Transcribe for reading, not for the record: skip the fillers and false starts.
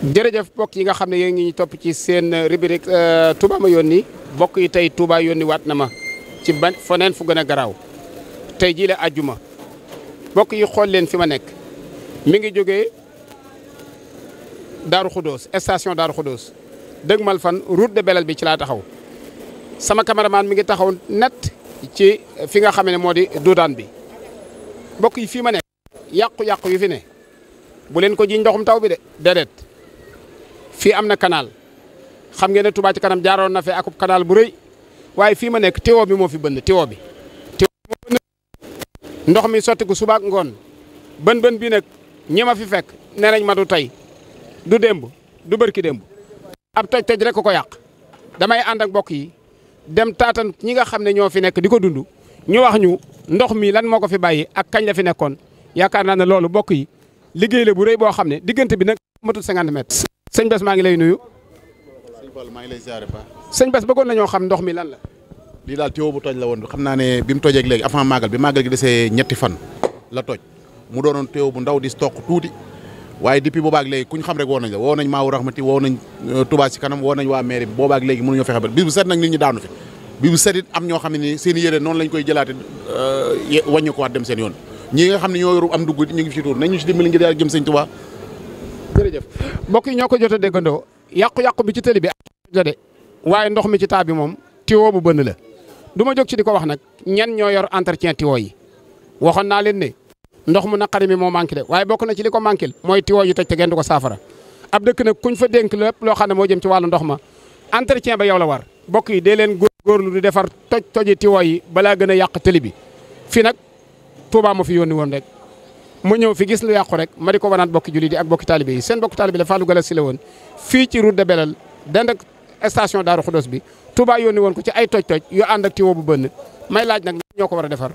jërëjëf mbokk yi nga xam ne yéen ngi ñu topp ci seen rubrique Touba ma yónni mbokk yi tey Touba yónni waat na ma ci ban foneen fu gën a garaaw tey jii la àjjuma mbokk yi xool leen fi ma nekk mi ngi jógee Daaru Khoudoss station Daaru Khoudoss dëgmal fan route de Belel bi ci laa taxaw sama cameraman mi ngi taxaw net ci fi nga xam ne moo di duudaan bi mbokk yi fii ma nekk yàqu-yàqu yu fi ne bu leen ko ji ndoxum taw bi de déedéet fii am na canal xam ngeen ne Touba ci kanam jaaroon na fi akub canal bu rëy waaye fii ma nekk tiwo bi moo fi bënn tiwo bi moo bënn ndox mi sotti ko suba ak ngoon bën bi nag ñi ma fi fekk nee nañ ma du tey du démb du bërki démb ab toj rek ko yàq damay ànd ak mbokk yi dem taatan ñi nga xam ne ñoo fi nekk di ko dund ñu wax ñu ndox mi lan moo ko fi bàyyi ak kañ la fi nekkoon yaakaar naa ne loolu mbokk yi liggéey la bu rëy boo xam ne diggante bi nag matul 50 mètres. sëñ Bass maa ngi lay nuyu. sëñ Fall maa ngi lay ziare ba. sëñ Bass bëggoon nañoo xam ndox mi lan la. lii daal tuyau bu toj la woon xam naa ne bi mu tojee léegi avant màggal bi màggal gi desee ñetti fan la toj mu doonoon tuyau bu ndaw di toq tuuti waaye depuis boobaak léegi kuñ xam rek woo nañ la woo nañ Maawu Rahmati woo nañ Tuubaa ci kanam woo nañ waa mairie bi boobaak léegi mënuñoo fexe ba bis bu set nag nit ñi daanu fi bis bu set it am ñoo xam ne ni seen yére noonu lañ koy jëlaate wàññi ko waat dem seen yoon ñi nga xam ne ñoo yoru am dugg ñu ngi fi tuur nañ ñu si dimbali ngir yàlla jëm sëñ Tuubaa. jërëjëf mbokk yi ñoo ko jot a déggandoo yàqu-yàqu bi ci tëli bi jode waaye ndox mi ci taa bi moom tiwo bu bënn la du ma jóg ci di ko wax nag ñen ñoo yor entretien tiwo yi waxoon naa leen ne ndox mu naqari mi moo manqué de waaye bokk na ci li ko manqué mooy tiwo yu toj te genn du ko saafara ab dëkk nag kuñ fa dénk lépp loo xam ne moo jëm ci wàllu ndox ma entretien ba yow la war mbokk yi dee leen góorgóorlu di defar toji tiwo yi balaa gën a yàq tëli bi fii nag Touba ma fi yónni woon rek mu ñëw fi gis lu yàqu rek ma di ko wanaat bokki julli di ak bokki talibé yi seen bokki talibé la Fàllu Galas Sill woon fii ci route de Belel dend ak station Daaru Khoudoss bi Touba yónni woon ko ci ay toj-toj yu ànd ak tiwo bu bënn may laaj nag ñoo ko war a defar